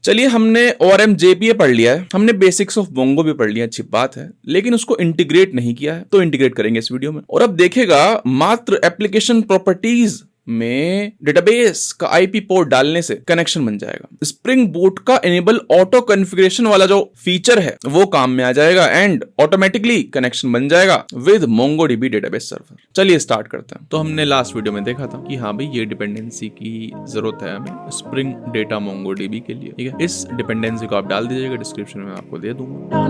चलिए, हमने ORM JPA पढ़ लिया है, हमने बेसिक्स ऑफ मोंगो भी पढ़ लिया, अच्छी बात है, लेकिन उसको इंटीग्रेट नहीं किया है, तो इंटीग्रेट करेंगे इस वीडियो में। और अब देखेगा मात्र एप्लीकेशन प्रॉपर्टीज में डेटाबेस का आईपी पोर्ट डालने से कनेक्शन बन जाएगा। स्प्रिंग बूट का इनेबल ऑटो कॉन्फ़िगरेशन वाला जो फीचर है वो काम में आ जाएगा एंड ऑटोमेटिकली कनेक्शन बन जाएगा विद MongoDB डेटाबेस सर्वर। चलिए स्टार्ट करते हैं। तो हमने लास्ट वीडियो में देखा था कि हाँ भाई, ये डिपेंडेंसी की जरूरत है हमें स्प्रिंग डेटा MongoDB के लिए, ठीक है। इस डिपेंडेंसी को आप डाल दीजिएगा, डिस्क्रिप्शन में आपको दे दूंगा।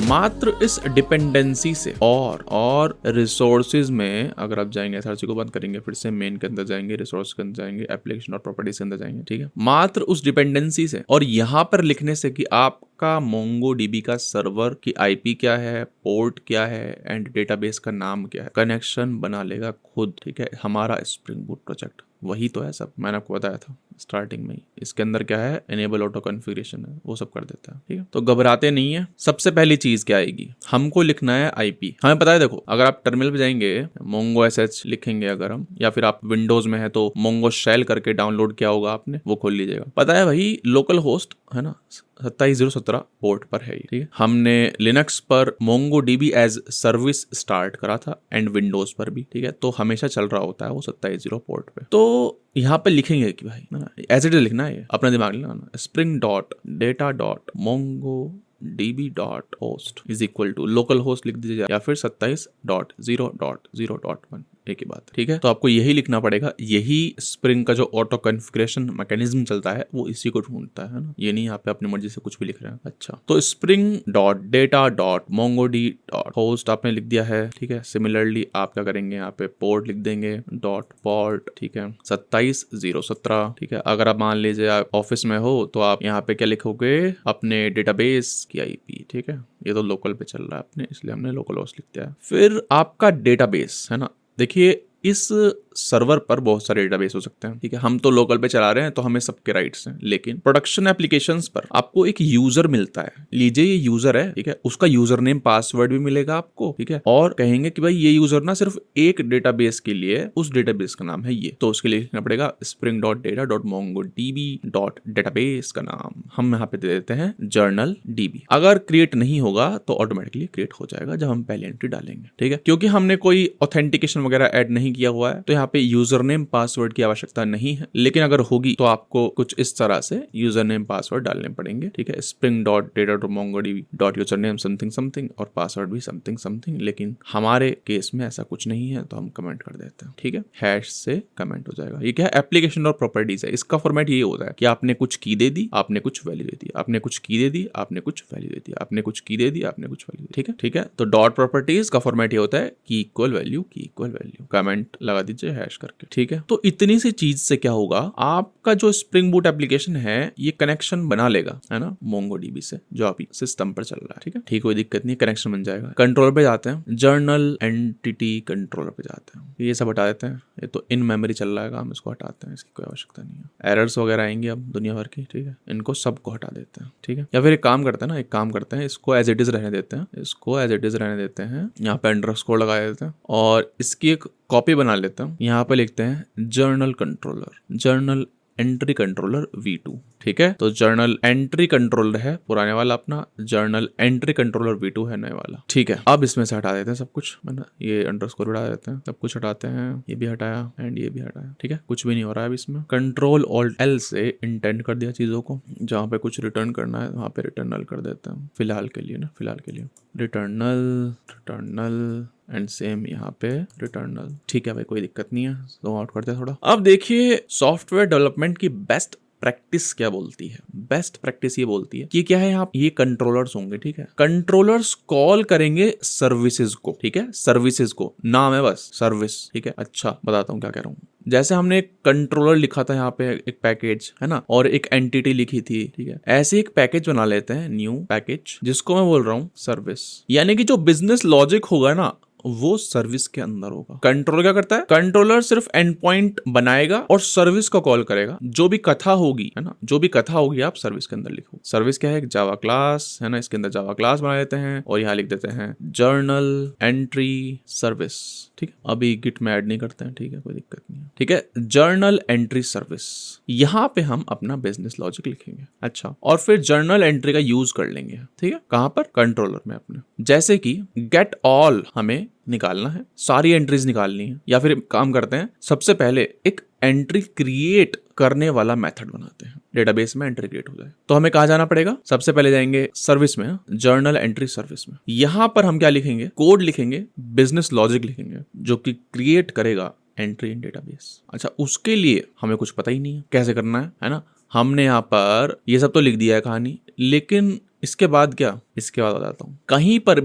मात्र इस डिपेंडेंसी से और रिसोर्सेज में अगर आप जाएंगे, SRC को बंद करेंगे, फिर से मेन के अंदर जाएंगे, रिसोर्स के अंदर जाएंगे, एप्लीकेशन और प्रॉपर्टीज के अंदर जाएंगे, ठीक है। मात्र उस डिपेंडेंसी से और यहाँ पर लिखने से कि आपका MongoDB का सर्वर की IP क्या है, पोर्ट क्या है एंड डेटाबेस का नाम क्या है, कनेक्शन बना लेगा खुद, ठीक है। हमारा स्प्रिंग बूट प्रोजेक्ट वही तो है सब, मैंने आपको बताया था स्टार्टिंग में ही। इसके अंदर क्या है, एनेबल ऑटो कॉन्फ़िगरेशन है, वो सब कर देता है, ठीक है। तो घबराते नहीं है। सबसे पहली चीज क्या आएगी, हमको लिखना है IP। हमें पता है, देखो अगर आप टर्मिनल पे जाएंगे Mongo SH लिखेंगे अगर हम, या फिर आप विंडोज में है तो Mongo Shell करके डाउनलोड किया होगा आपने, वो खोल लीजिएगा। पता है भाई, लोकल होस्ट है ना 27017 पोर्ट पर है, ठीक है। हमने लिनक्स पर MongoDB एज सर्विस स्टार्ट करा था एंड विंडोज पर भी, ठीक है। तो हमेशा चल रहा होता है वो 27 पोर्ट पे। तो यहाँ पे लिखेंगे कि भाई एज इट इज लिखना है, अपना दिमाग लगाना, Spring dot data dot MongoDB.host is equal to local host लिख दीजिए या फिर 27.0.0.1, एक ही बात, ठीक है। तो आपको यही लिखना पड़ेगा। यही स्प्रिंग का जो ऑटो कॉन्फ़िगरेशन मैकेनिज्म चलता है वो इसी को ढूंढता है ना, ये नहीं यहाँ पे अपनी मर्जी से कुछ भी लिख रहे हैं। अच्छा, तो spring dot data dot MongoDB.host आपने लिख दिया है, ठीक है। सिमिलरली आप क्या करेंगे, यहाँ पे पोर्ट लिख देंगे डॉट पोर्ट, ठीक है, 27017, ठीक है। अगर आप मान लीजिए आप ऑफिस में हो तो आप यहाँ पे क्या लिखोगे, अपने डेटाबेस की IP, ठीक है। ये तो लोकल पे चल रहा है अपने, इसलिए हमने लोकल होस्ट लिख दिया है। फिर आपका डेटाबेस है ना, देखिए इस सर्वर पर बहुत सारे डेटाबेस हो सकते हैं, ठीक है। हम तो लोकल पे चला रहे हैं तो हमें सबके राइट्स हैं, लेकिन प्रोडक्शन एप्लीकेशंस पर आपको एक यूजर मिलता है। लीजिए ये यूजर है, ठीक है, उसका यूजर नेम पासवर्ड भी मिलेगा आपको, ठीक है। और कहेंगे कि भाई ये यूजर ना सिर्फ एक डेटाबेस के लिए, उस डेटाबेस का नाम है ये, तो उसके लिए लिखना पड़ेगा spring dot data dot MongoDB dot database का नाम हम यहाँ पे दे देते हैं जर्नल DB। अगर क्रिएट नहीं होगा तो ऑटोमेटिकली क्रिएट हो जाएगा जब हम पहले एंट्री डालेंगे, ठीक है। क्योंकि हमने कोई ऑथेंटिकेशन वगैरह ऐड नहीं किया हुआ है तो यहाँ पे यूजर नेम पासवर्ड की आवश्यकता नहीं है, लेकिन अगर होगी तो आपको कुछ इस तरह से यूजर नेम पासवर्ड डालने पड़ेंगे, ठीक है। Spring dot data dot MongoDB dot user name something something और पासवर्ड भी समथिंग समथिंग, लेकिन हमारे केस में ऐसा कुछ नहीं है तो हम कमेंट कर देते हैं, ठीक है। हैश से कमेंट हो जाएगा। ये क्या है, एप्लीकेशन और प्रॉपर्टीज है। इसका फॉर्मेट ये होता है कि आपने कुछ की दे दी, आपने कुछ वैल्यू दे दी, आपने कुछ की दे दी, आपने कुछ वैल्यू दे दी, आपने कुछ की दे दी, आपने कुछ वैल्यू, ठीक है, ठीक है। तो डॉट प्रॉपर्टीज का फॉर्मेट ये होता है की इक्वल वैल्यू, की इक्वल वैल्यू, कमेंट लगा दीजिए हैश करके, ठीक है। तो इतनी सी चीज से क्या होगा, आपका जो स्प्रिंग बूट एप्लीकेशन है ये कनेक्शन बना लेगा, है ना, MongoDB से जो आप सिस्टम पर चल रहा है, ठीक है। ठीक, कोई दिक्कत नहीं, कनेक्शन बन जाएगा। कंट्रोलर पे जाते हैं, जर्नल एंटिटी कंट्रोलर पे जाते हैं, ये सब हटा देते हैं। ये तो इन मेमोरी चल रहा है, हम इसको हटाते हैं, इसकी कोई आवश्यकता नहीं है। एरर्स वगैरह आएंगे अब दुनिया भर की, ठीक है, इनको सबको हटा देते हैं, ठीक है। या फिर एक काम करते हैं ना, एक काम करते हैं, इसको एज इट इज रहने देते हैं, इसको एज इट इज रहने देते हैं, यहाँ पे अंडरस्कोर लगा देते हैं और इसकी एक कॉपी बना लेते हैं। यहाँ पे लिखते हैं journal controller, journal entry controller V2, ठीक है। तो जर्नल एंट्री कंट्रोलर है पुराने वाला अपना, जर्नल एंट्री कंट्रोलर V2 है नए वाला, ठीक है। अब इसमें से हटा देते हैं सब कुछ, है ना, ये अंडरस्कोर हटा देते हैं, सब कुछ हटाते हैं, ये भी हटाया एंड ये भी हटाया, ठीक है। कुछ भी नहीं हो रहा है अब इसमें। कंट्रोल ऑल्ट L से इंटेंड कर दिया चीजों को, जहाँ पे कुछ रिटर्न करना है वहाँ पे रिटर्नल कर देते हैं फिलहाल के लिए ना, फिलहाल के लिए रिटर्नल एंड सेम यहाँ पे रिटर्नल, ठीक है भाई, कोई दिक्कत नहीं है। तो आउट करते हैं थोड़ा। अब देखिए सॉफ्टवेयर डेवलपमेंट की बेस्ट प्रैक्टिस क्या बोलती है। बेस्ट प्रैक्टिस ये बोलती है कि क्या है, यहाँ ये कंट्रोलर्स होंगे, ठीक है। कंट्रोलर्स कॉल करेंगे सर्विसेज को, ठीक है, सर्विसेज को, नाम है बस सर्विस, ठीक है। अच्छा बताता हूँ क्या कह रहा हूँ। जैसे हमने एक कंट्रोलर लिखा था यहाँ पे, एक पैकेज है ना, और एक एंटिटी लिखी थी, ठीक है। ऐसे एक पैकेज बना लेते हैं, न्यू पैकेज, जिसको मैं बोल रहा हूँ सर्विस। यानी कि जो बिजनेस लॉजिक होगा ना वो सर्विस के अंदर होगा। कंट्रोलर क्या करता है? कंट्रोलर सिर्फ एंड पॉइंट बनाएगा और सर्विस को कॉल करेगा। जो भी कथा होगी, है ना, जो भी कथा होगी आप सर्विस के अंदर लिखो। सर्विस क्या है? एक जावा क्लास, है ना, इसके अंदर जावा क्लास बना देते हैं और यहाँ लिख देते हैं जर्नल एंट्री सर्विस। ठीक है, अभी गिट में ऐड नहीं करते हैं, ठीक है, कोई दिक्कत नहीं है। ठीक है, जर्नल एंट्री सर्विस, यहाँ पे हम अपना बिजनेस लॉजिक लिखेंगे। अच्छा, और फिर जर्नल एंट्री का यूज कर लेंगे। ठीक है, कहां पर? कंट्रोलर में अपने। जैसे कि गेट ऑल हमें निकालना है, सारी एंट्रीज निकालनी है, या फिर काम करते हैं सबसे पहले एक एंट्री क्रिएट करने वाला मेथड बनाते हैं, डेटाबेस में एंट्री क्रिएट हो जाए। तो हमें कहाँ जाना पड़ेगा? सबसे पहले जाएंगे सर्विस में, जर्नल एंट्री सर्विस में। यहां पर हम क्या लिखेंगे? कोड लिखेंगे, बिजनेस लॉजिक लिखेंगे जो कि क्रिएट करेगा एंट्री इन डेटाबेस। अच्छा, उसके लिए हमें कुछ पता ही नहीं है कैसे करना है ना। हमने यहाँ पर ये सब तो लिख दिया है कहानी, लेकिन इसके बाद क्या? इसके बाद बताता हूँ। कहीं पर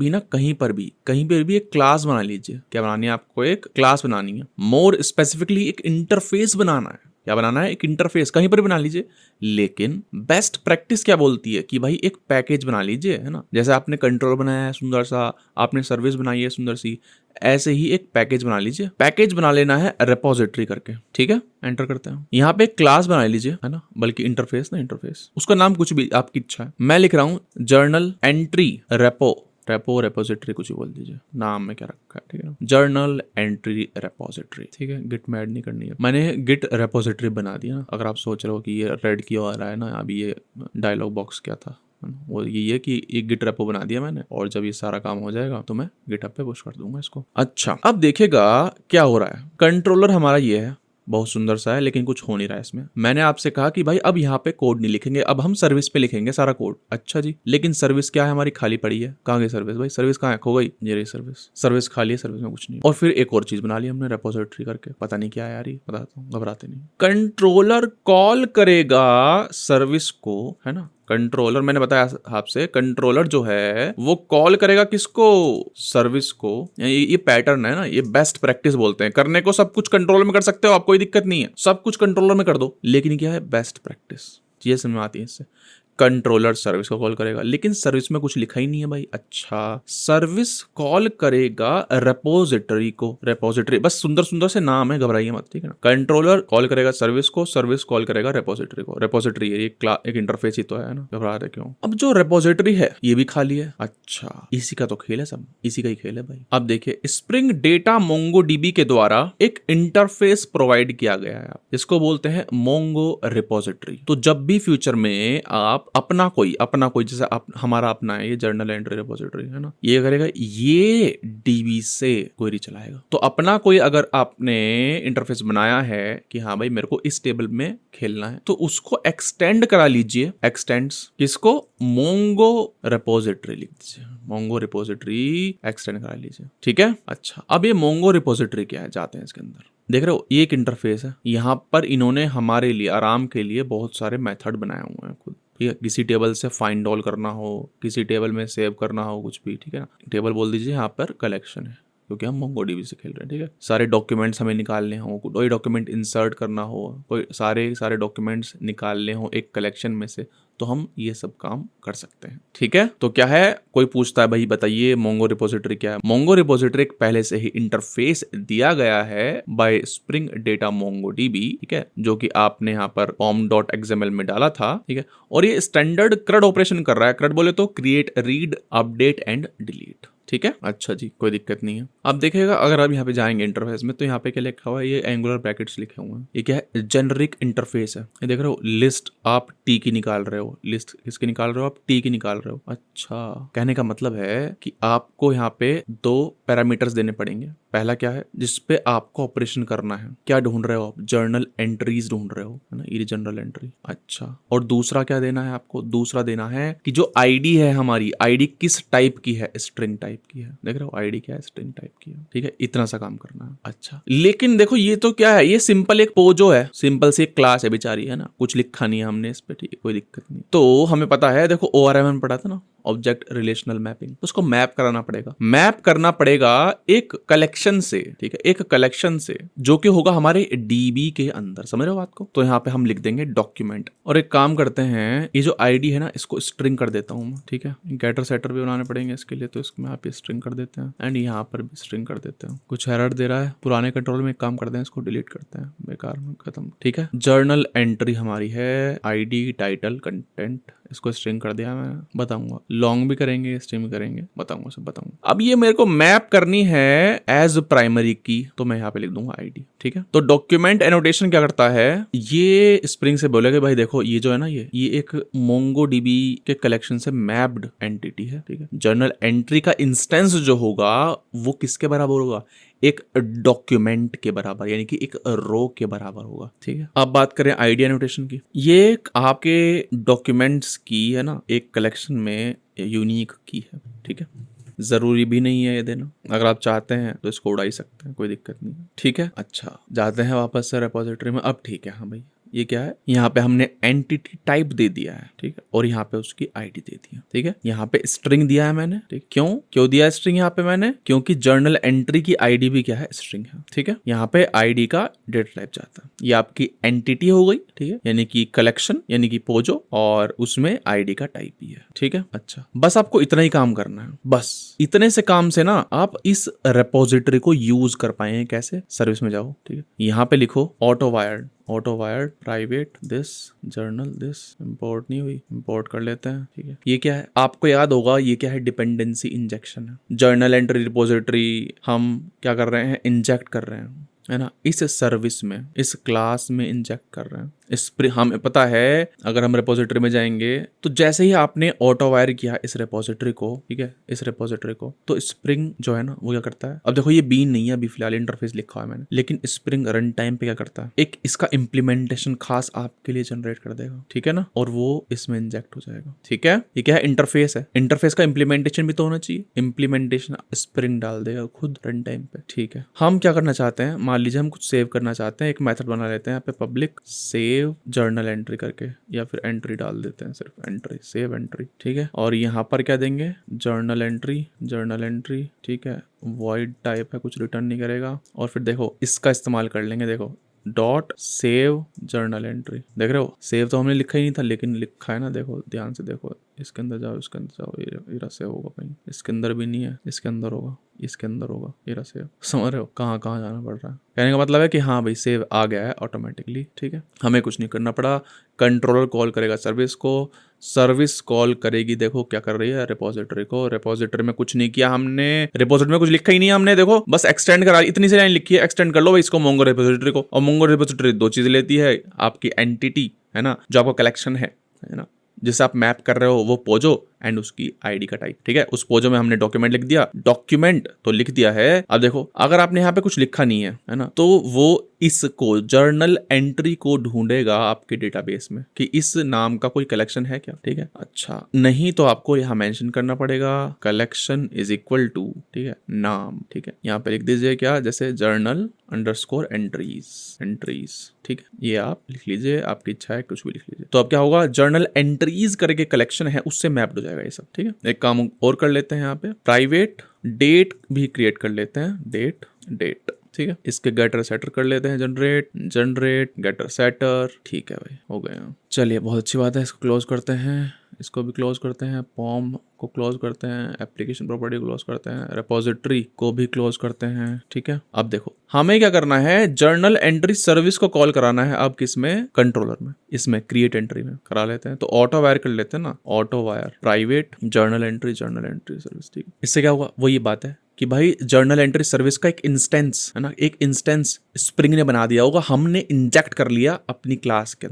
भी एक क्लास बना लीजिए। क्या बनानी है आपको? एक क्लास बनानी है। मोर स्पेसिफिकली एक इंटरफेस बनाना है। क्या बनाना है? एक इंटरफेस। कहीं पर बना लीजिए, लेकिन बेस्ट प्रैक्टिस क्या बोलती है कि भाई एक पैकेज बना लीजिए, है ना। जैसे आपने कंट्रोल बनाया है सुंदर सा, आपने सर्विस बनाई है सुंदर सी, ऐसे ही एक पैकेज बना लीजिए। पैकेज बना लेना है रेपोजिटरी करके। ठीक है, एंटर करते हैं। यहाँ पे एक क्लास बना लीजिए, है ना, बल्कि इंटरफेस ना, इंटरफेस, उसका नाम कुछ भी आपकी इच्छा है। मैं लिख रहा हूँ जर्नल एंट्री रेपोजिटरी, कुछ ही बोल दीजिए, नाम में क्या रखा है। ठीक है, जर्नल एंट्री रेपोजिटरी। ठीक है, गिट में ऐड नहीं करनी है, मैंने गिट रेपोजिटरी बना दिया। अगर आप सोच रहे हो कि ये रेड क्यों आ रहा है ना, अभी ये डायलॉग बॉक्स क्या था, वो ये है कि एक गिट रेपो बना दिया मैंने, और जब ये सारा काम हो जाएगा तो मैं गिटहब पे पुश कर दूंगा इसको। अच्छा, अब देखिएगा क्या हो रहा है। कंट्रोलर हमारा ये है, बहुत सुंदर सा है, लेकिन कुछ हो नहीं रहा है इसमें। मैंने आपसे कहा कि भाई अब यहाँ पे कोड नहीं लिखेंगे, अब हम सर्विस पे लिखेंगे सारा कोड। अच्छा जी, लेकिन सर्विस क्या है? हमारी खाली पड़ी है। कहाँ गई सर्विस? भाई सर्विस कहाँ है? खो गई। ये रही सर्विस खाली है, सर्विस में कुछ नहीं। और फिर एक और चीज बना ली हमने रेपोजिटरी करके, पता नहीं क्या है यार ये, बताता हूँ, घबराते नहीं। कंट्रोलर कॉल करेगा सर्विस को, है ना। कंट्रोलर, मैंने बताया आपसे, कंट्रोलर जो है वो कॉल करेगा किसको? सर्विस को। ये पैटर्न है ना, ये बेस्ट प्रैक्टिस बोलते हैं। करने को सब कुछ कंट्रोलर में कर सकते हो आप, कोई दिक्कत नहीं है, सब कुछ कंट्रोलर में कर दो, लेकिन क्या है? Best practice. चीजें समझ में आती है इससे। कंट्रोलर सर्विस को कॉल करेगा, लेकिन सर्विस में कुछ लिखा ही नहीं है भाई। अच्छा, सर्विस कॉल करेगा रेपोजिटरी को। रेपोजिटरी बस सुंदर सुंदर से नाम है, घबराइए मत, ठीक है ना। कंट्रोलर कॉल करेगा सर्विस को, सर्विस कॉल करेगा रेपोजिटरी को। रेपोजिटरी है एक इंटरफेस ही तो है ना, घबरा रहे क्यों? अब जो रेपोजिटरी है ये भी खाली है। अच्छा, इसी का तो खेल है, सब इसी का ही खेल है भाई। अब देखिए, स्प्रिंग डेटा मोंगोडीबी के द्वारा एक इंटरफेस प्रोवाइड किया गया है, इसको बोलते हैं मोंगो रिपोजिटरी। तो जब भी फ्यूचर में आप अपना कोई जैसे हमारा अपना है ये जर्नल एंट्री रिपोजिटरी, है ना, ये करेगा, ये डीबी से क्वेरी चलाएगा। तो अपना कोई अगर आपने इंटरफेस बनाया है कि हाँ भाई मेरे को इस टेबल में खेलना है, तो उसको एक्सटेंड करा लीजिए। एक्सटेंड्स किसको? मोंगो रिपोजिटरी लिख दीजिए, मोंगो रिपोजिटरी एक्सटेंड करा लीजिए। ठीक है, अच्छा, अब ये मोंगो रिपोजिटरी क्या है, जाते हैं इसके अंदर। देख रहे हो, ये एक इंटरफेस है। यहाँ पर इन्होंने हमारे लिए आराम के लिए बहुत सारे मेथड बनाए हुए हैं खुद। ठीक है, किसी टेबल से फाइंड ऑल करना हो, किसी टेबल में सेव करना हो, कुछ भी, ठीक है ना। टेबल बोल दीजिए, यहाँ पर कलेक्शन है क्योंकि हम मोंगोडीबी से खेल रहे हैं। ठीक है, सारे डॉक्यूमेंट्स हमें निकालने हो, कोई डॉक्यूमेंट इंसर्ट करना हो, कोई सारे डॉक्यूमेंट्स निकालने हो एक कलेक्शन में से, तो हम ये सब काम कर सकते हैं। ठीक है, तो क्या है, कोई पूछता है भाई बताइए मोंगो रिपोजिटरी क्या है। मोंगो रिपोजिटरी एक पहले से ही इंटरफेस दिया गया है बाय स्प्रिंग डेटा मोंगोडीबी, ठीक है, जो कि आपने यहाँ पर pom.xml में डाला था। ठीक है, और ये स्टैंडर्ड CRUD ऑपरेशन कर रहा है। CRUD बोले तो create, read, update and delete. ठीक है, अच्छा जी, कोई दिक्कत नहीं है। अब देखिएगा, अगर आप यहाँ पे जाएंगे इंटरफेस में, तो यहाँ पे क्या लिखा हुआ है, ये एंगुलर ब्रैकेट्स लिखे हुए हैं। ये क्या है? जेनरिक इंटरफेस है। ये देख रहे हो, लिस्ट आप टी की निकाल रहे हो, लिस्ट किसकी निकाल रहे हो? आप टी की निकाल रहे हो। अच्छा, कहने का मतलब है कि आपको यहाँ पे 2 पैरामीटर्स देने पड़ेंगे। पहला क्या है? जिसपे आपको ऑपरेशन करना है। क्या ढूंढ रहे हो आप? जर्नल एंट्रीज ढूंढ रहे हो, है ना, ये जर्नल एंट्री। अच्छा, और दूसरा क्या देना है आपको? दूसरा देना है कि जो आईडी है हमारी, आईडी किस टाइप की है? स्ट्रिंग टाइप की है। देख रहे हो, आईडी क्या है? स्ट्रिंग टाइप की है। ठीक है, इतना सा काम करना है। अच्छा, लेकिन देखो ये तो क्या है, ये सिंपल एक पोजो है, सिंपल सी एक क्लास है बेचारी, है ना, कुछ लिखा नहीं है हमने इस पे। ठीक है, कोई दिक्कत नहीं। तो हमें पता है, देखो ORM पढ़ा था ना, ऑब्जेक्ट रिलेशनल मैपिंग, उसको मैप कराना पड़ेगा। मैप करना पड़ेगा एक कलेक्शन कलेक्शन से, ठीक है, एक कलेक्शन से जो कि होगा हमारे डीबी के अंदर। समझ रहे हो बात को? तो यहाँ पे हम लिख देंगे डॉक्यूमेंट, और एक काम करते हैं, ये जो आईडी है ना इसको स्ट्रिंग कर देता हूँ मैं, ठीक है। गेटर सेटर भी बनाने पड़ेंगे इसके लिए, तो इसमें यहाँ पे स्ट्रिंग कर देते हैं एंड यहाँ पर भी स्ट्रिंग कर देते हैं। कुछ एरर दे रहा है पुराने कंट्रोल में, एक काम करते हैं इसको डिलीट करते हैं, बेकार में खत्म, ठीक है। जर्नल एंट्री हमारी है आईडी टाइटल कंटेंट, इसको स्ट्रिंग कर दिया मैं, बताऊंगा लॉन्ग भी करेंगे स्ट्रिंग भी करेंगे, बताऊंगा सब बताऊंगा। अब ये मेरे को मैप करनी है एज प्राइमरी की, तो मैं यहाँ पे लिख दूंगा आईडी, ठीक है। तो डॉक्यूमेंट एनोटेशन क्या करता है, ये स्प्रिंग से बोलेगा भाई देखो ये जो है ना ये एक मोंगोडीबी के कलेक्शन से मैप्ड एंटिटी है, ठीक है। जर्नल एंट्री का इंस्टेंस जो होगा वो किसके बराबर होगा, एक डॉक्यूमेंट के बराबर, यानी कि एक रो के बराबर होगा, ठीक है। अब बात करें आईडी एनोटेशन की, ये आपके डॉक्यूमेंट्स की है ना एक कलेक्शन में यूनिक की है, ठीक है। जरूरी भी नहीं है ये देना, अगर आप चाहते हैं तो इसको उड़ा ही सकते हैं, कोई दिक्कत नहीं है, ठीक है। अच्छा जाते हैं वापस से रेपोजिटरी में। अब ठीक है, हाँ भाई ये क्या है, यहाँ पे हमने एंटिटी टाइप दे दिया है, ठीक है, और यहाँ पे उसकी आईडी दे दी है, ठीक है। यहाँ पे स्ट्रिंग दिया है मैंने, ठीक। क्यों दिया स्ट्रिंग यहाँ पे मैंने, क्योंकि जर्नल एंट्री की आईडी भी क्या है, स्ट्रिंग है, ठीक है। यहाँ पे आईडी का डेटा टाइप जाता है, ये आपकी एंटिटी हो गई, ठीक है, यानी कि कलेक्शन यानी कि पोजो, और उसमें आईडी का टाइप भी है, ठीक है। अच्छा बस आपको इतना ही काम करना है, बस इतने से काम से ना आप इस रेपोजिटरी को यूज कर पाए। कैसे, सर्विस में जाओ, ठीक है, यहाँ पे लिखो auto wired private this journal this, import नहीं हुई, इंपोर्ट कर लेते हैं, ठीक है। ये क्या है आपको याद होगा, ये क्या है, डिपेंडेंसी इंजेक्शन है। जर्नल एंट्री रिपोजिटरी हम क्या कर रहे हैं, इंजेक्ट कर रहे हैं, है ना, इस सर्विस में, इस क्लास में इंजेक्ट कर रहे हैं। हमें पता है अगर हम रेपोजिटरी में जाएंगे तो जैसे ही आपने ऑटो वायर किया इस रेपोजिटरी को, ठीक है, इस रेपोजिटरी को, तो स्प्रिंग जो है ना वो क्या करता है, अब देखो ये बीन नहीं है, अभी फिलहाल इंटरफेस लिखा हुआ है मैंने, लेकिन स्प्रिंग रन टाइम पे क्या करता है, एक इसका इम्प्लीमेंटेशन खास आपके लिए जनरेट कर देगा, ठीक है ना, और वो इसमें इंजेक्ट हो जाएगा, ठीक है। ये क्या है, इंटरफेस है, इंटरफेस का इम्प्लीमेंटेशन भी तो होना चाहिए, इम्प्लीमेंटेशन स्प्रिंग डाल देगा खुद रन टाइम पे, ठीक है। हम क्या करना चाहते हैं, मान लीजिए हम कुछ सेव करना चाहते हैं, एक मेथड बना लेते हैं यहाँ पे, पब्लिक सेव जर्नल एंट्री करके, या फिर एंट्री डाल देते हैं, सिर्फ एंट्री, सेव एंट्री, ठीक है। और यहाँ पर क्या देंगे, जर्नल एंट्री, ठीक है, वॉइड टाइप है, कुछ रिटर्न नहीं करेगा। और फिर देखो इसका इस्तेमाल कर लेंगे, देखो डॉट सेव जर्नल एंट्री, देख रहे हो, सेव तो हमने लिखा ही नहीं था लेकिन लिखा है ना, देखो ध्यान से देखो, इसके अंदर जाओ, इसके अंदर जाओ, ये सेव होगा कहीं, इसके अंदर भी नहीं है, इसके अंदर होगा, इसके अंदर होगा, ये सेव, समझ रहे हो कहाँ जाना पड़ रहा है। कहने का मतलब है कि हाँ भाई सेव आ गया है ऑटोमेटिकली, ठीक है, हमें कुछ नहीं करना पड़ा। कंट्रोलर कॉल करेगा सर्विस को, सर्विस कॉल करेगी, देखो क्या कर रही है, रेपोजिटरी को, रेपोजिटरी में कुछ नहीं किया हमने, रेपोजिटरी में कुछ लिखा ही नहीं हमने, देखो बस एक्सटेंड करा, इतनी सी लाइन लिखी है, एक्सटेंड कर लो भाई इसको मोंगो रेपोजिटरी को। और मोंगो रेपोजिटरी दो चीजें लेती है, आपकी एंटिटी है ना, जो आपका कलेक्शन है ना, जिसे आप मैप कर रहे हो, वो पोजो एंड उसकी आईडी का टाइप, ठीक है। उस पोजो में हमने डॉक्यूमेंट लिख दिया, डॉक्यूमेंट तो लिख दिया है। अब देखो अगर आपने यहाँ पे कुछ लिखा नहीं है ना, तो वो इसको जर्नल एंट्री को ढूंढेगा आपके डेटाबेस में कि इस नाम का कोई कलेक्शन है क्या, ठीक है। अच्छा नहीं तो आपको यहाँ मेंशन करना पड़ेगा, कलेक्शन इज इक्वल टू, ठीक है, नाम, ठीक है, यहाँ पे लिख दीजिए क्या, जैसे जर्नल अंडरस्कोर एंट्रीज, ठीक है, ये आप लिख लीजिए, आपकी इच्छा है कुछ भी लिख लीजिए। तो अब क्या होगा, जर्नल एंट्रीज करके कलेक्शन है उससे मैप हो जाएगा ये सब, ठीक है। एक काम और कर लेते हैं, यहाँ पे प्राइवेट डेट भी क्रिएट कर लेते हैं, डेट, ठीक है, इसके गेटर सेटर कर लेते हैं, जनरेट गेटर सेटर, ठीक है भाई, हो गया। चलिए बहुत अच्छी बात है, इसको क्लोज करते हैं, इसको भी क्लोज करते हैं, फॉर्म को क्लोज करते हैं, एप्लीकेशन प्रॉपर्टी को क्लोज करते हैं, रेपोजिटरी को भी क्लोज करते हैं, ठीक है। अब देखो हमें क्या करना है, जर्नल एंट्री सर्विस को कॉल कराना है, अब किसमें, कंट्रोलर में, इसमें क्रिएट एंट्री में करा लेते हैं। तो ऑटो वायर कर लेते हैं ना, auto wire private journal entry service, ठीक है। इससे क्या हुआ, वो ये बात है कि भाई जर्नल एंट्री सर्विस का एक इंस्टेंस है ना, एक इंस्टेंस स्प्रिंग ने बना दिया होगा, हमने इंजेक्ट कर लिया अपनी क्लास के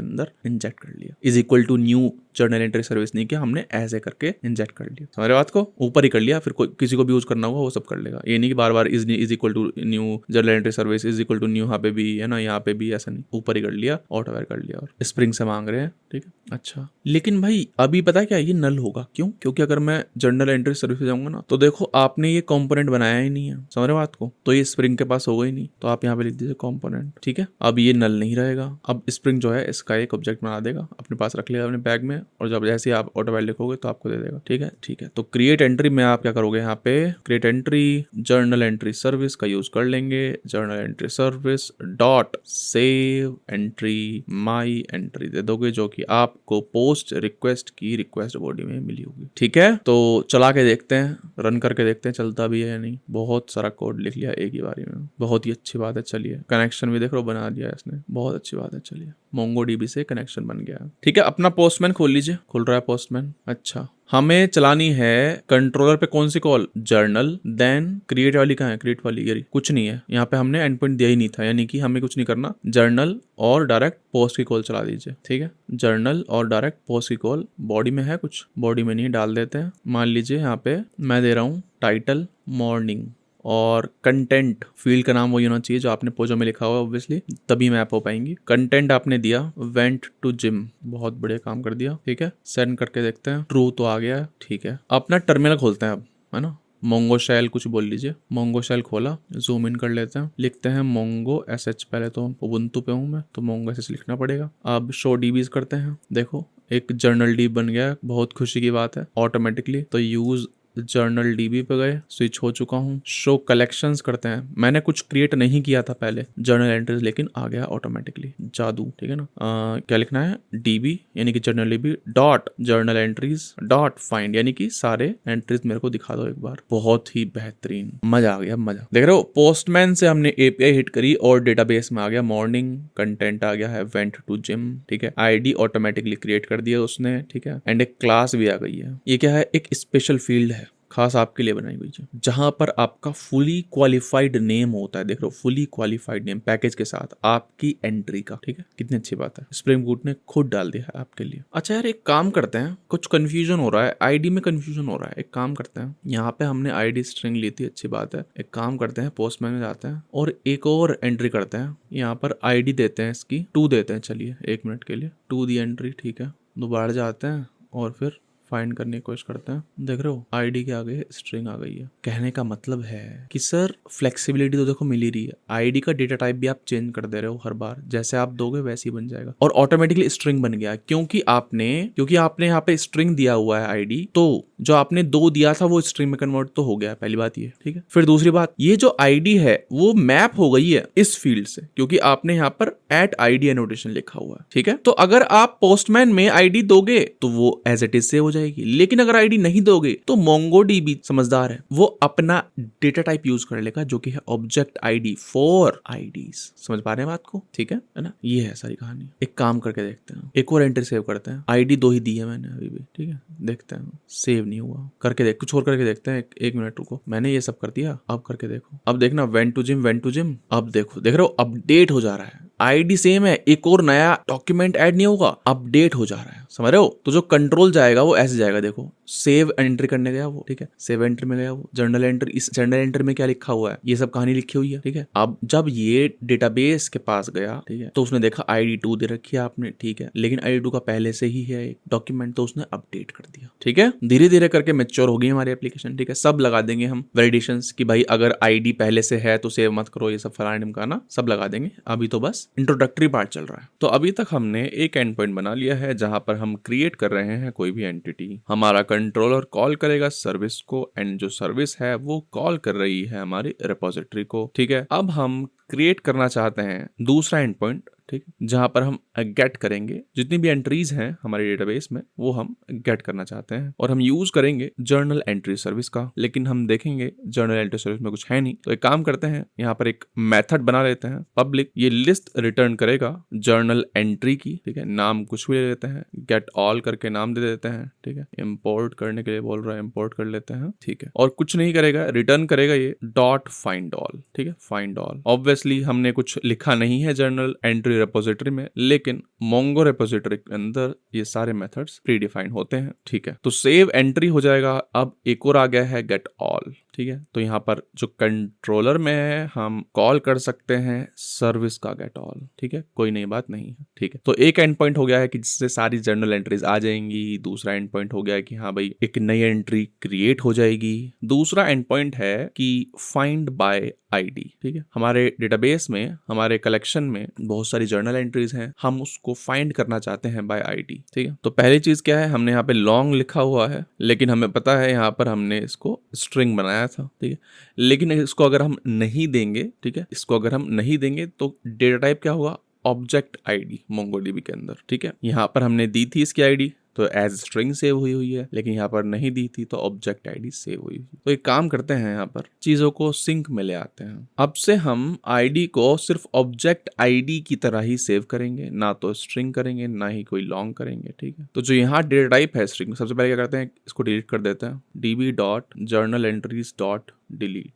अंदर इंजेक्ट कर लिया, is equal to new journal entry service नहीं किया हमने, ऐसे करके इंजेक्ट कर लिया, समझ रहे बात को, ऊपर ही कर लिया, फिर कोई किसी को भी यूज करना होगा वो सब कर लेगा, ये नहीं कि बार बार is equal to new journal entry service is equal to new, यहाँ पे भी है ना, यहाँ पे भी, ऐसा नहीं, ऊपर ही कर लिया, ऑटो वायर कर लिया, और स्प्रिंग से मांग रहे हैं, ठीक है। अच्छा लेकिन भाई अभी पता है क्या, ये नल होगा, क्योंकि अगर मैं जर्नल एंट्री सर्विस पे जाऊंगा ना, तो देखो आपने ये कंपोनेंट बनाया ही नहीं है, समझ रहे हो बात को, तो ये स्प्रिंग के पास होगा ही नहीं, तो आप यहाँ पे लिख दीजिए कंपोनेंट। ठीक है, अब ये नल नहीं रहेगा, अब स्प्रिंग जो है इसका एक ऑब्जेक्ट बना देगा, अपने पास रख लेगा अपने बैग में, और जब जैसे ही आप ऑटो वैल्यू लिखोगे तो आपको दे देगा। ठीक है, तो क्रिएट एंट्री में आप क्या करोगे, यहाँ पे create entry journal entry service का यूज कर लेंगे, journal entry service dot save entry my entry दे दोगे, जो कि आपको पोस्ट रिक्वेस्ट की रिक्वेस्ट बॉडी में मिली होगी। ठीक है, तो चला के देखते हैं, रन करके देखते हैं चलता भी है या नहीं। बहुत सारा कोड लिख लिया एक ही बारी में, बहुत ही अच्छी बात है। चलिए कनेक्शन भी देख लो बना दिया इसने, बहुत अच्छी बात है। चलिए मोंगोडीबी से कनेक्शन बन गया। ठीक है, अपना पोस्टमैन खोल लीजिए, खुल रहा है पोस्टमैन। अच्छा, हमें चलानी है कंट्रोलर पे कौन सी कॉल, जर्नल, देन क्रिएट वाली कहाँ है, क्रिएट वाली ये कुछ नहीं है यहाँ पे, हमने एंड पॉइंट दिया ही नहीं था, यानी कि हमें कुछ नहीं करना, जर्नल और डायरेक्ट पोस्ट की कॉल चला दीजिए। ठीक है, जर्नल और डायरेक्ट पोस्ट की कॉल, बॉडी में है कुछ, बॉडी में नहीं, डाल देते हैं। मान लीजिए यहाँ पे मैं दे रहा हूँ टाइटल मॉर्निंग, और कंटेंट फील्ड का नाम वही होना चाहिए जो आपने पोजो में लिखा हुआ है, ऑब्वियसली तभी मैप हो पाएंगी। कंटेंट आपने दिया वेंट टू जिम, बहुत बढ़िया काम कर दिया। ठीक है, सेंड करके देखते हैं, ट्रू तो आ गया है। ठीक है, अपना टर्मिनल खोलते हैं अब, है ना, मोंगो शैल कुछ बोल लीजिए। मोंगो शैल खोला, जूम इन कर लेते हैं, लिखते हैं मोंगो एसएच, पहले तो उबुंटू पे हूँ मैं तो मोंगो एसएच लिखना पड़ेगा। अब शो डीबीज करते हैं, देखो एक जर्नल डी बन गया, बहुत खुशी की बात है ऑटोमेटिकली। तो यूज जर्नल डीबी पे गए, स्विच हो चुका हूँ। शो कलेक्शंस करते हैं, मैंने कुछ क्रिएट नहीं किया था पहले जर्नल एंट्रीज, लेकिन आ गया ऑटोमेटिकली, जादू। ठीक है ना, क्या लिखना है, डीबी यानी कि journal dB dot journal entries dot find, यानी कि सारे एंट्रीज मेरे को दिखा दो एक बार। बहुत ही बेहतरीन, मजा आ गया, मजा। देख रहे हो, पोस्टमैन से हमने एपीआई हिट करी और डेटाबेस में आ गया मॉर्निंग, कंटेंट आ गया है वेंट टू जिम। ठीक है, आईडी ऑटोमेटिकली क्रिएट कर दिया उसने। ठीक है, एंड एक क्लास भी आ गई है। ये क्या है, एक स्पेशल फील्ड है, खास आपके लिए बनाई हुई है, जहां पर आपका फुली क्वालिफाइड नेम होता है। देख लो, फुली क्वालिफाइड नेम पैकेज के साथ आपकी एंट्री का। ठीक है, कितनी अच्छी बात है, स्प्रिंग बूट ने खुद डाल दिया है आपके लिए। अच्छा यार, एक काम करते हैं, कुछ कंफ्यूजन हो रहा है, आईडी में कंफ्यूजन हो रहा है। एक काम करते हैं, यहाँ पे हमने आईडी स्ट्रिंग ली थी, अच्छी बात है। एक काम करते हैं, पोस्टमैन में जाते हैं और एक और एंट्री करते हैं। यहाँ पर आईडी देते हैं, इसकी 2 देते हैं। चलिए 1 मिनट के लिए 2 दी एंट्री। ठीक है, दोबारा जाते हैं और फिर फाइंड करने की कोशिश करते हैं। देख रहे हो, आईडी के आगे स्ट्रिंग आ गई है। कहने का मतलब है कि सर फ्लेक्सिबिलिटी तो देखो मिल ही रही है, आईडी का डेटा टाइप भी आप चेंज कर दे रहे हो हर बार, जैसे आप दोगे वैसे ही बन जाएगा, और ऑटोमेटिकली स्ट्रिंग बन गया, क्योंकि आपने यहाँ पे स्ट्रिंग दिया हुआ है आईडी, तो जो आपने 2 दिया था वो स्ट्रिंग में कन्वर्ट तो हो गया, पहली बात ये। ठीक है, फिर दूसरी बात, ये जो आईडी है वो मैप हो गई है इस फील्ड से, क्योंकि आपने यहाँ पर @id एनोटेशन लिखा हुआ है। ठीक है, तो अगर आप पोस्टमैन में आईडी दोगे तो वो एज इट इज सेव हो जाएगी, लेकिन अगर आईडी नहीं दोगे तो मोंगोडीबी समझदार है, वो अपना डेटा टाइप यूज कर लेगा, जो कि है ऑब्जेक्ट आईडी फॉर आईडीज। समझ पा रहे हैं बात को? ठीक है ना, ये है सारी कहानी। एक काम करके देखते हैं, एक और एंट्री सेव करते हैं, आईडी 2 ही दी है मैंने अभी भी। ठीक है, देखते हैं, सेव नहीं हुआ, करके देख, कुछ और करके देखते हैं। एक मिनट रुको, मैंने ये सब कर दिया, अब करके देखो। अब देखना, वेंट टू जिम, अब देखो, देख रहे हो अपडेट हो जा रहा है, आईडी सेम है, एक और नया डॉक्यूमेंट ऐड नहीं होगा, अपडेट हो जा रहा है। समझ रहे हो, तो जो कंट्रोल जाएगा वो ऐसे जाएगा, देखो सेव एंट्री करने गया वो। ठीक है, सेव एंट्री में गया वो, जर्नल एंट्री, इस जर्नल एंट्री में क्या लिखा हुआ है, ये सब कहानी लिखी हुई है। ठीक है, अब जब ये डेटाबेस के पास गया, ठीक है, तो उसने देखा आईडी 2 दे रखी है आपने। ठीक है, लेकिन आईडी 2 का पहले से ही है एक डॉक्यूमेंट, तो उसने अपडेट कर दिया। ठीक है, धीरे धीरे करके मैच्योर हो गई हमारी एप्लीकेशन। ठीक है, सब लगा देंगे हम वैलिडेशंस कि भाई अगर आईडी पहले से है तो सेव मत करो, ये सब फलाना ढिमकाना सब लगा देंगे। अभी तो बस इंट्रोडक्टरी पार्ट चल रहा है। तो अभी तक हमने एक एंड पॉइंट बना लिया है जहां पर हम क्रिएट कर रहे हैं कोई भी एंटिटी, हमारा कंट्रोलर कॉल करेगा सर्विस को, एंड जो सर्विस है वो कॉल कर रही है हमारी रिपोजिटरी को। ठीक है, अब हम क्रिएट करना चाहते हैं दूसरा एंड पॉइंट, ठीक, जहां पर हम गेट करेंगे जितनी भी एंट्रीज हैं हमारे डेटाबेस में, वो हम गेट करना चाहते हैं, और हम यूज करेंगे जर्नल एंट्री सर्विस का। लेकिन हम देखेंगे जर्नल एंट्री सर्विस में कुछ है नहीं, तो एक काम करते हैं, यहाँ पर एक मेथड बना लेते हैं पब्लिक, ये लिस्ट रिटर्न करेगा जर्नल एंट्री की। ठीक है, नाम कुछ भी ले लेते हैं, गेट ऑल करके नाम दे देते हैं। ठीक है, इंपोर्ट करने के लिए बोल रहा है, इंपोर्ट कर लेते हैं। ठीक है, और कुछ नहीं करेगा, रिटर्न करेगा ये डॉट फाइंड ऑल। ठीक है, फाइंड ऑल, ऑब्वियसली हमने कुछ लिखा नहीं है जर्नल एंट्री रिपोजिटरी में, लेकिन मोंगो रिपोजिटरी के अंदर ये सारे मेथड्स प्री डिफाइंड होते हैं। ठीक है, तो सेव एंट्री हो जाएगा। अब एक और आ गया है गेट ऑल। ठीक है। तो यहाँ पर जो कंट्रोलर में है हम कॉल कर सकते हैं सर्विस का गेट ऑल, ठीक है, कोई नई बात नहीं है, ठीक है। तो एक एंड पॉइंट हो गया है कि जिससे सारी जर्नल एंट्रीज आ जाएंगी। दूसरा एंड पॉइंट हो गया है कि हाँ भाई एक नई एंट्री क्रिएट हो जाएगी। दूसरा एंड पॉइंट है कि फाइंड बाय आईडी, ठीक है। हमारे डेटाबेस में, हमारे कलेक्शन में बहुत सारी जर्नल एंट्रीज हैं, हम उसको फाइंड करना चाहते हैं बाय आईडी, ठीक है। तो पहली चीज क्या है, हमने यहाँ पे लॉन्ग लिखा हुआ है, लेकिन हमें पता है यहाँ पर हमने इसको स्ट्रिंग बनाया था, ठीक है। लेकिन इसको अगर हम नहीं देंगे, ठीक है, इसको अगर हम नहीं देंगे तो डेटा टाइप क्या होगा, ऑब्जेक्ट आईडी मोंगोडीबी के अंदर, ठीक है। यहाँ पर हमने दी थी इसकी आईडी तो एज स्ट्रिंग सेव हुई है, लेकिन यहाँ पर नहीं दी थी तो ऑब्जेक्ट आईडी सेव हुई। तो एक काम करते हैं, यहाँ पर चीजों को सिंक में ले आते हैं। अब से हम आईडी को सिर्फ ऑब्जेक्ट आईडी की तरह ही सेव करेंगे, ना तो स्ट्रिंग करेंगे ना ही कोई लॉन्ग करेंगे, ठीक है। तो जो यहाँ डेटा टाइप है स्ट्रिंग, सबसे पहले क्या करते हैं, इसको डिलीट कर देते हैं, db.journalentries.delete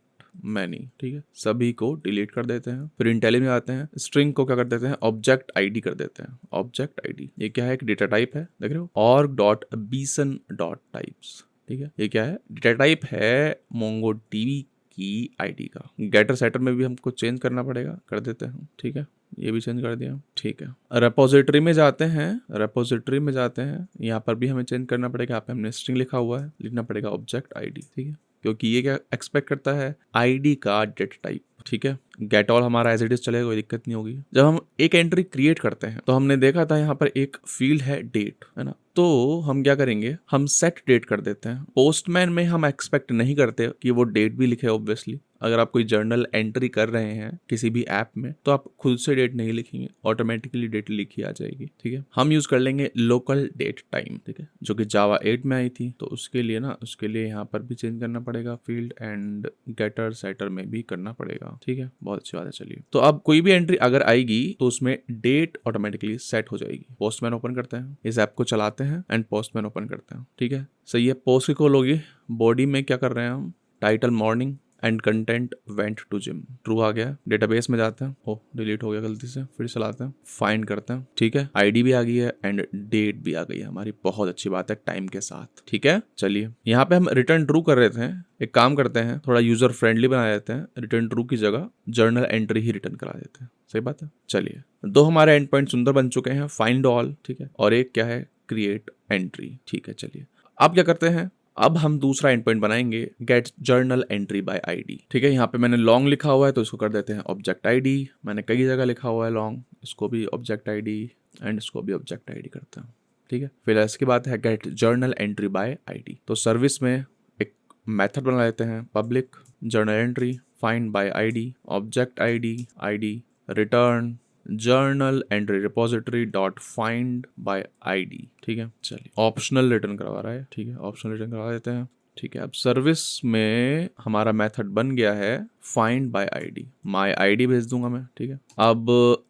मैनी, ठीक है, सभी को डिलीट कर देते हैं। फिर इंटेली में आते हैं, स्ट्रिंग को क्या कर देते हैं, ऑब्जेक्ट आईडी कर देते हैं, ऑब्जेक्ट आईडी। ये क्या है, एक डेटा टाइप है, देख रहे हो, org.bson.types, ठीक है। ये क्या है, डेटा टाइप है मोंगोडीबी की आईडी का। गेटर सेटर में भी हमको चेंज करना पड़ेगा, कर देते हैं, ठीक है, ये भी चेंज कर दिया, ठीक है। रेपोजिटरी में जाते हैं, रेपोजिटरी में जाते हैं, यहाँ पर भी हमें चेंज करना पड़ेगा। यहाँ पे हमने स्ट्रिंग लिखा हुआ है, लिखना पड़ेगा ऑब्जेक्ट आईडी, ठीक है, क्योंकि ये क्या एक्सपेक्ट करता है, आईडी का डेटा टाइप, ठीक है। गेट ऑल हमारा एज इट इज चलेगा, कोई दिक्कत नहीं होगी। जब हम एक एंट्री क्रिएट करते हैं तो हमने देखा था यहाँ पर एक फील्ड है डेट, है ना, तो हम क्या करेंगे, हम सेट डेट कर देते हैं। पोस्टमैन में हम एक्सपेक्ट नहीं करते कि वो डेट भी लिखे, ऑब्वियसली। अगर आप कोई जर्नल एंट्री कर रहे हैं किसी भी ऐप में तो आप खुद से डेट नहीं लिखेंगे, ऑटोमेटिकली डेट लिखी आ जाएगी, ठीक है। हम यूज कर लेंगे लोकल डेट टाइम, ठीक है, जो कि जावा 8 में आई थी। तो उसके लिए ना, उसके लिए यहाँ पर भी चेंज करना पड़ेगा फील्ड, एंड गेटर सेटर में भी करना पड़ेगा, ठीक है। बहुत अच्छी बात है। चलिए, तो अब कोई भी एंट्री अगर आएगी तो उसमें डेट ऑटोमेटिकली सेट हो जाएगी। पोस्टमैन ओपन करते हैं, इस ऐप को चलाते हैं एंड पोस्टमैन ओपन करते हैं, ठीक है, सही है। पोस्ट की कॉल होगी, बॉडी में क्या कर रहे हैं हम, title morning and content went to gym, true आ गया। डेटाबेस में जाते हैं, ओ डिलीट हो गया गलती से, फिर चलाते हैं, फाइंड करते हैं, ठीक है। आईडी भी आ गई है एंड डेट भी आ गई है हमारी, बहुत अच्छी बात है, टाइम के साथ, ठीक है। चलिए, यहाँ पे हम रिटर्न ट्रू कर रहे थे, एक काम करते हैं, थोड़ा यूजर फ्रेंडली बना देते हैं, रिटर्न ट्रू की जगह जर्नल एंट्री ही रिटर्न करा देते हैं, सही बात है। चलिए, दो हमारे एंड पॉइंट सुंदर बन चुके हैं, फाइंड ऑल, ठीक है, और एक क्या है, क्रिएट एंट्री, ठीक है। चलिए, अब क्या करते हैं, अब हम दूसरा एंड पॉइंट बनाएंगे, get journal entry by ID, ठीक है। यहाँ पे मैंने लॉन्ग लिखा हुआ है तो इसको कर देते हैं ऑब्जेक्ट आईडी। मैंने कई जगह लिखा हुआ है लॉन्ग, इसको भी ऑब्जेक्ट आईडी एंड इसको भी ऑब्जेक्ट आईडी करते हैं, ठीक है। फिर इसके बाद है get journal entry by ID. तो सर्विस में एक मेथड बना लेते हैं, public journal entry find by ID, object ID, ID return journal entry repository dot find by ID, ठीक है। चलिए, ऑप्शनल रिटर्न करवा रहा है, ठीक है, ऑप्शनल रिटर्न करवा देते हैं, ठीक है। अब सर्विस में हमारा मेथड बन गया है find by ID, my ID भेज दूंगा मैं, ठीक है। अब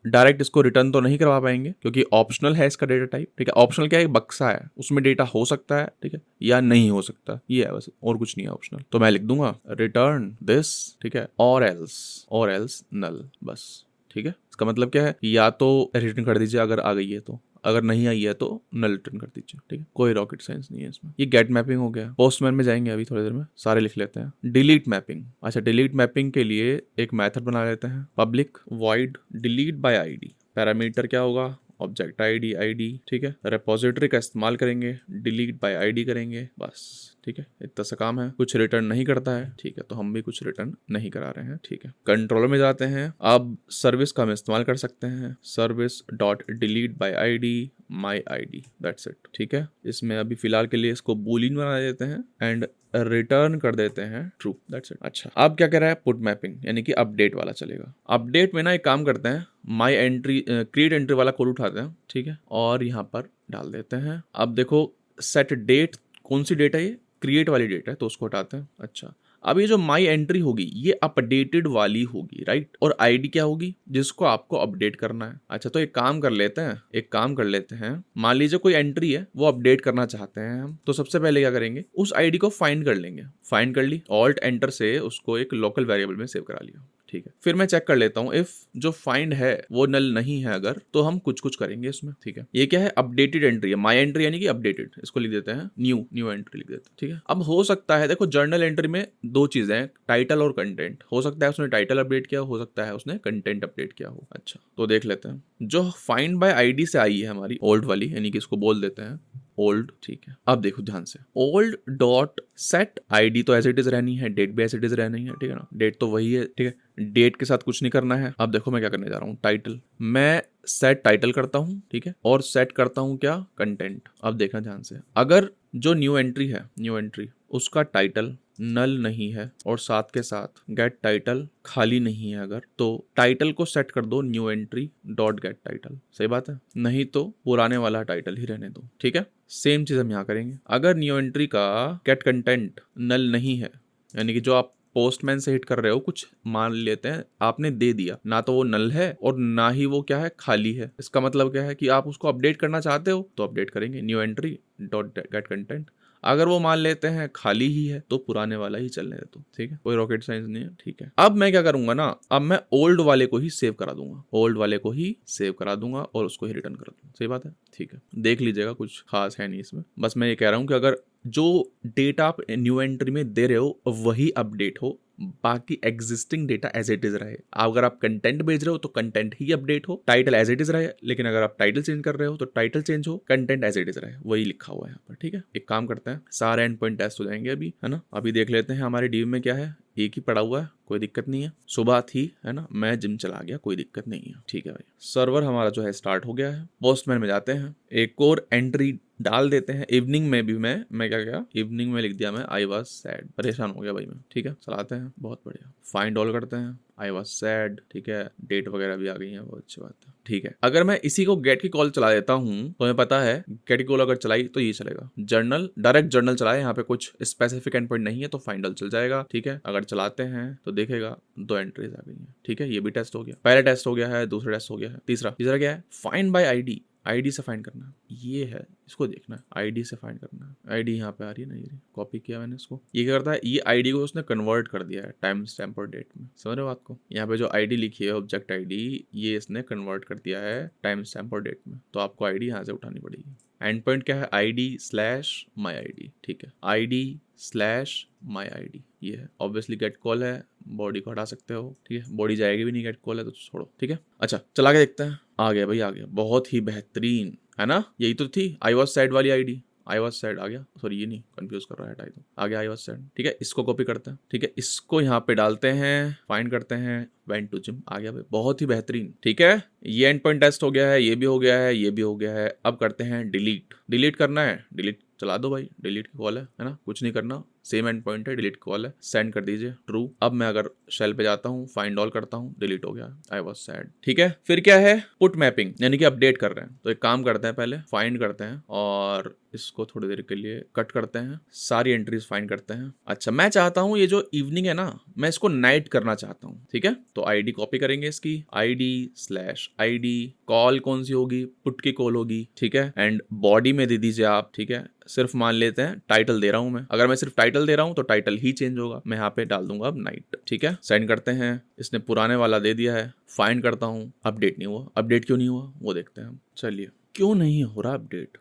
डायरेक्ट इसको रिटर्न तो नहीं करवा पाएंगे क्योंकि ऑप्शनल है इसका डेटा टाइप, ठीक है। ऑप्शनल क्या है, बक्सा है, उसमें डेटा हो सकता है, ठीक है, या नहीं हो सकता, ये है बस, और कुछ नहीं है ऑप्शनल। तो मैं लिख दूंगा रिटर्न दिस, ठीक है, और एल्स नल, बस, ठीक है। इसका मतलब क्या है, या तो रिटर्न कर दीजिए अगर आ गई है तो, अगर नहीं आई है तो नल रिटर्न कर दीजिए, ठीक है। कोई रॉकेट साइंस नहीं है इसमें। ये गेट मैपिंग हो गया। पोस्टमैन में जाएंगे अभी थोड़ी देर में, सारे लिख लेते हैं। डिलीट मैपिंग, अच्छा, डिलीट मैपिंग के लिए एक मेथड बना लेते हैं, public void delete bye ID. Parameter क्या होगा, ऑब्जेक्ट आईडी, ठीक है। रेपोजिटरी का इस्तेमाल करेंगे, डिलीट बाय आईडी करेंगे, बस, ठीक है। इतना सा काम है, कुछ रिटर्न नहीं करता है, ठीक है, तो हम भी कुछ रिटर्न नहीं करा रहे हैं, ठीक है। कंट्रोलर में जाते हैं, अब सर्विस का हम इस्तेमाल कर सकते हैं, service dot delete bye ID my ID, that's it, ठीक है। इसमें अभी फिलहाल के लिए इसको बूलियन बना देते हैं एंड रिटर्न कर देते हैं ट्रू, दैट्स इट। अच्छा, अब क्या कर रहा है, पुट मैपिंग, यानी कि अपडेट वाला चलेगा। अपडेट में ना एक काम करते हैं, माई एंट्री क्रिएट एंट्री वाला कोड उठाते हैं, ठीक है, और यहाँ पर डाल देते हैं। अब देखो, सेट डेट, कौन सी डेट है ये, क्रिएट वाली डेट है, तो उसको हटाते हैं। अच्छा, अब ये जो माई एंट्री होगी ये अपडेटेड वाली होगी, राइट, और आईडी क्या होगी, जिसको आपको अपडेट करना है। अच्छा, तो एक काम कर लेते हैं, मान लीजिए कोई एंट्री है वो अपडेट करना चाहते हैं हम, तो सबसे पहले क्या करेंगे, उस आईडी को फाइंड कर लेंगे, फाइंड कर ली, ऑल्ट एंटर से उसको एक लोकल वेरिएबल में सेव करा लिया, ठीक है। फिर मैं चेक कर लेता हूँ इफ जो फाइंड है वो नल नहीं है अगर, तो हम कुछ करेंगे इसमें, ठीक है। ये क्या है, अपडेटेड एंट्री है, माई एंट्री यानी कि अपडेटेड, इसको लिख देते हैं न्यू एंट्री लिख देते हैं, ठीक है। अब हो सकता है, देखो जर्नल एंट्री में दो चीजें हैं, टाइटल और कंटेंट। हो सकता है उसने टाइटल अपडेट किया, हो सकता है उसने कंटेंट अपडेट किया हो। अच्छा, तो देख लेते हैं। जो फाइंड बाय आईडी से आई है हमारी ओल्ड वाली, यानी कि इसको बोल देते हैं ओल्ड, ठीक है। अब देखो ध्यान से, ओल्ड डॉट सेट आईडी तो एज इट इज रहनी है, डेट भी एज इट इज रहनी है, ठीक है ना। डेट तो वही है, ठीक है, डेट के साथ कुछ नहीं करना है। अब देखो मैं क्या करने जा रहा हूँ, टाइटल, मैं सेट टाइटल करता हूँ, ठीक है, और सेट करता हूँ क्या, कंटेंट। अब देखना ध्यान से, अगर जो न्यू एंट्री है, न्यू एंट्री, उसका टाइटल नल नहीं है और साथ के साथ गेट टाइटल खाली नहीं है अगर, तो टाइटल को सेट कर दो new entry dot gate title. सही बात है, नहीं तो पुराने वाला टाइटल ही रहने दो, ठीक है। सेम चीज हम यहाँ करेंगे। अगर न्यू एंट्री का गेट कंटेंट नल नहीं है, यानी कि जो आप पोस्टमैन से हिट कर रहे हो, कुछ मान लेते हैं आपने दे दिया, ना तो वो नल है और ना ही वो क्या है, खाली है। इसका मतलब क्या है कि आप उसको अपडेट करना चाहते हो तो अपडेट करेंगे new entry dot gate content. अगर वो मान लेते हैं खाली ही है तो पुराने वाला ही चलने देते, ठीक है, कोई रॉकेट साइंस नहीं है, ठीक है। अब मैं क्या करूंगा ना, अब मैं ओल्ड वाले को ही सेव करा दूंगा, ओल्ड वाले को ही सेव करा दूंगा और उसको ही रिटर्न कर दूंगा। सही बात है, ठीक है। देख लीजिएगा, कुछ खास है नहीं इसमें, बस मैं ये कह रहा हूं कि अगर जो डेटा आप न्यू एंट्री में दे रहे हो वही अपडेट हो, बाकी existing data as it is रहे। अगर आप कंटेंट भेज रहे हो तो कंटेंट ही अपडेट हो, टाइटल एज इट इज रहे, लेकिन अगर आप टाइटल चेंज कर रहे हो तो टाइटल चेंज हो, कंटेंट एज इट इज रहे, वही लिखा हुआ है यहाँ पर, ठीक है। एक काम करते हैं, सारे एंड पॉइंट टेस्ट हो जाएंगे अभी, है ना। अभी देख लेते हैं हमारे डीव में क्या है, एक ही पड़ा हुआ है, कोई दिक्कत नहीं है। सुबह थी, है ना, मैं जिम चला गया, कोई दिक्कत नहीं है, ठीक है भाई। सर्वर हमारा जो है स्टार्ट हो गया है। पोस्टमैन में जाते हैं, एक और एंट्री डाल देते हैं। इवनिंग में भी मैं क्या गया, इवनिंग में लिख दिया मैं आई वाज सैड, परेशान हो गया भाई मैं, ठीक है। चलाते हैं, बहुत बढ़िया। फाइंड ऑल करते हैं, आई वाज सैड, ठीक है, डेट वगैरह भी आ गई है, बहुत अच्छी बात है, ठीक है। अगर मैं इसी को गेट की कॉल चला देता हूँ तो हमें पता है गेट की कॉल अगर चलाई तो ये चलेगा, जर्नल, डायरेक्ट जर्नल चलाए, यहाँ पे कुछ स्पेसिफिक एंड पॉइंट नहीं है तो फाइंड ऑल चल जाएगा, ठीक है। अगर चलाते हैं तो देखेगा दो एंट्रीज आ गई है, ठीक है। ये भी टेस्ट हो गया, पहला टेस्ट हो गया है, दूसरा टेस्ट हो गया है, तीसरा क्या है, फाइंड बाय आईडी, आईडी से फाइंड करना, ये है, इसको देखना है, आईडी से फाइंड करना है। आईडी यहाँ पे आ रही है ना, ये कॉपी किया मैंने इसको। ये क्या करता है, ये आईडी को उसने कन्वर्ट कर दिया है टाइम स्टैम्प और डेट में, समझ रहे हो बात को। यहाँ पे जो आईडी लिखी है ऑब्जेक्ट आईडी, ये इसने कन्वर्ट कर दिया है टाइम स्टैम्प और डेट में, तो आपको आईडी यहाँ से उठानी पड़ेगी। एंड पॉइंट क्या है, ID/myID, ठीक है, ID/myID, ये है। ऑब्वियसली गेट कॉल है, बॉडी को हटा सकते हो, ठीक है, बॉडी जाएगी भी नहीं, गेट कॉल है तो छोड़ो, ठीक है। अच्छा, चला के देखते हैं। आ गया भाई, आ गया, बहुत ही बेहतरीन, है ना। यही तो थी आई वाज सैड वाली आईडी, आई वाज सैड आ गया, सॉरी ये नहीं, कंफ्यूज कर रहा है टाइप, आ गया आई वाज सैड, ठीक है। इसको कॉपी करते हैं, ठीक है, इसको यहाँ पे डालते हैं, फाइंड करते हैं, वेंट टू जिम, आ गया भाई, बहुत ही बेहतरीन, ठीक है। ये एंड पॉइंट टेस्ट हो गया है, ये भी हो गया है, ये भी हो गया है। अब करते हैं डिलीट करना है, डिलीट चला दो भाई, डिलीट की कॉल है ना, कुछ नहीं करना, सेम एंड पॉइंट है, डिलीट कॉल है, सेंड कर दीजिए ट्रू। अब मैं अगर शेल पे जाता हूँ, फाइंड ऑल करता हूँ, डिलीट हो गया, आई वाज सैड, ठीक है। फिर क्या है, पुट मैपिंग, यानी कि अपडेट कर रहे हैं। तो एक काम करते हैं, पहले फाइंड करते हैं और इसको थोड़ी देर के लिए कट करते हैं, सारी एंट्रीज फाइंड करते हैं। अच्छा, मैं चाहता हूँ ये जो इवनिंग है ना, मैं इसको नाइट करना चाहता हूँ, ठीक है। तो आईडी कॉपी करेंगे इसकी, ID/ID, कॉल कौन सी होगी, पुट की कॉल होगी, ठीक है। एंड बॉडी में दे दीजिए आप, ठीक है, सिर्फ मान लेते हैं टाइटल दे रहा हूं मैं। अगर मैं सिर्फ टाइटल दे रहा हूं तो टाइटल ही चेंज होगा, मैं यहाँ पे डाल दूंगा अब नाइट, ठीक है। सेंड करते हैं, इसने पुराने वाला दे दिया है। फाइंड करता हूँ, अपडेट नहीं हुआ, अपडेट क्यों नहीं हुआ वो देखते हैं हम। चलिए, क्यों नहीं हो रहा अपडेट,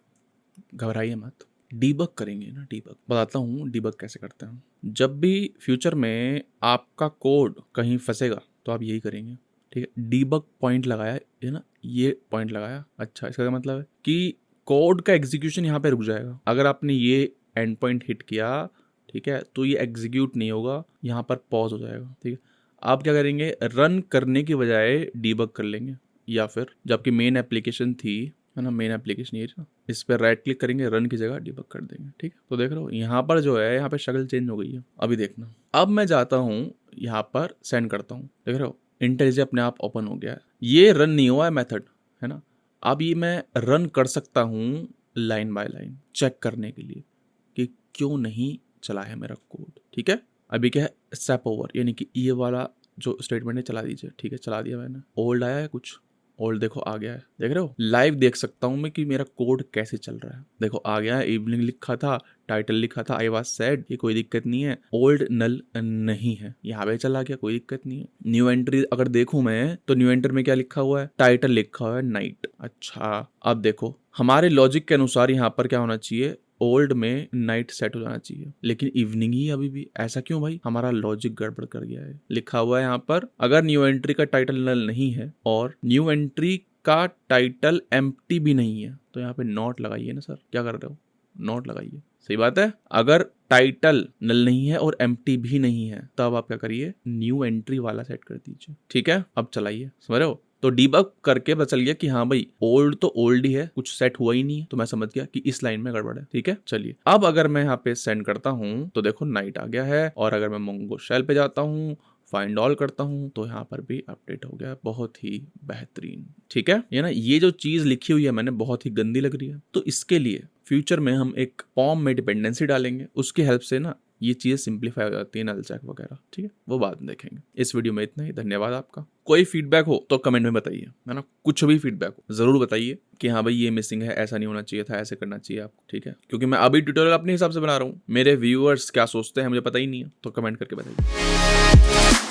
घबराइए मत, डीबग करेंगे ना, डीबग बताता हूँ डीबग कैसे करते हैं। जब भी फ्यूचर में आपका कोड कहीं फंसेगा तो आप यही करेंगे, ठीक है। डीबग पॉइंट लगाया है ना, ये पॉइंट लगाया, अच्छा, इसका क्या मतलब है कि कोड का एग्जीक्यूशन यहाँ पे रुक जाएगा। अगर आपने ये एंड पॉइंट हिट किया, ठीक है, तो ये एग्जीक्यूट नहीं होगा, यहाँ पर पॉज हो जाएगा, ठीक है। आप क्या करेंगे, रन करने की बजाय डीबग कर लेंगे, या फिर जबकि मेन एप्लीकेशन थी, है ना, मेन एप्लीकेशन ये ना, इस पर राइट क्लिक करेंगे, रन की जगह डीबग कर देंगे, ठीक है। तो देख रहे हो यहाँ पर जो है, यहाँ पे शक्ल चेंज हो गई है, अभी देखना। अब मैं जाता हूँ यहाँ पर, सेंड करता हूँ, देख रहे हो IntelliJ अपने आप ओपन हो गया है। ये रन नहीं हुआ है मेथड, है ना। अब ये मैं रन कर सकता हूँ लाइन बाय लाइन, चेक करने के लिए कि क्यों नहीं चला है मेरा कोड, ठीक है। अभी क्या है, स्टेप ओवर, यानी कि ये वाला जो स्टेटमेंट है चला दीजिए, ठीक है, चला दिया मैंने। ओल्ड आया है कुछ, ओल्ड देखो आ गया है, देख रहे हो, लाइव देख सकता हूं मैं कि मेरा कोड कैसे चल रहा है। देखो आ गया है, इवनिंग लिखा था, टाइटल लिखा था आई वाज सैड, ये कोई दिक्कत नहीं है। ओल्ड नल नहीं है, यहाँ पे चला गया, कोई दिक्कत नहीं है। न्यू एंट्री अगर देखूं मैं तो न्यू एंट्री में क्या लिखा हुआ है, टाइटल लिखा हुआ है नाइट। अच्छा अब देखो हमारे लॉजिक के अनुसार यहाँ पर क्या होना चाहिए, ओल्ड में नाइट सेट हो जाना चाहिए, लेकिन इवनिंग ही अभी भी। ऐसा क्यों भाई, हमारा लॉजिक गड़बड़ कर गया है। लिखा हुआ है यहाँ पर अगर न्यू एंट्री का टाइटल नल नहीं है और न्यू एंट्री का टाइटल एम्प्टी भी नहीं है तो यहाँ पे नॉट लगाइए ना सर, क्या कर रहे हो, नॉट लगाइए। सही बात है, अगर टाइटल नल नहीं है और एम्प्टी भी नहीं है तब आप क्या करिए, न्यू एंट्री वाला सेट कर दीजिए। ठीक है, अब चलाइए, समझ रहे हो। तो डीबग करके पता चल गया कि हाँ भाई ओल्ड तो ओल्ड ही है, कुछ सेट हुआ ही नहीं है, तो मैं समझ गया कि इस लाइन में गड़बड़ है। ठीक है, चलिए अब अगर मैं यहाँ पे सेंड करता हूँ तो देखो नाइट आ गया है, और अगर मैं मोंगो शेल पे जाता हूँ, फाइंड ऑल करता हूँ तो यहाँ पर भी अपडेट हो गया, बहुत ही बेहतरीन। ठीक है, ये ना ये जो चीज लिखी हुई है मैंने बहुत ही गंदी लग रही है, तो इसके लिए फ्यूचर में हम एक फॉर्म में डिपेंडेंसी डालेंगे, उसकी हेल्प से ना ये चीजें सिंप्लीफाई हो जाती है, नल चेक वगैरह। ठीक है, वो बाद में देखेंगे। इस वीडियो में इतना ही, धन्यवाद आपका। कोई फीडबैक हो तो कमेंट में बताइए, है ना, कुछ भी फीडबैक हो जरूर बताइए कि हाँ भाई ये मिसिंग है, ऐसा नहीं होना चाहिए था, ऐसे करना चाहिए आपको। ठीक है, क्योंकि मैं अभी ट्यूटोरियल अपने हिसाब से बना रहा हूँ, मेरे व्यूअर्स क्या सोचते हैं मुझे पता ही नहीं है, तो कमेंट करके बताइए।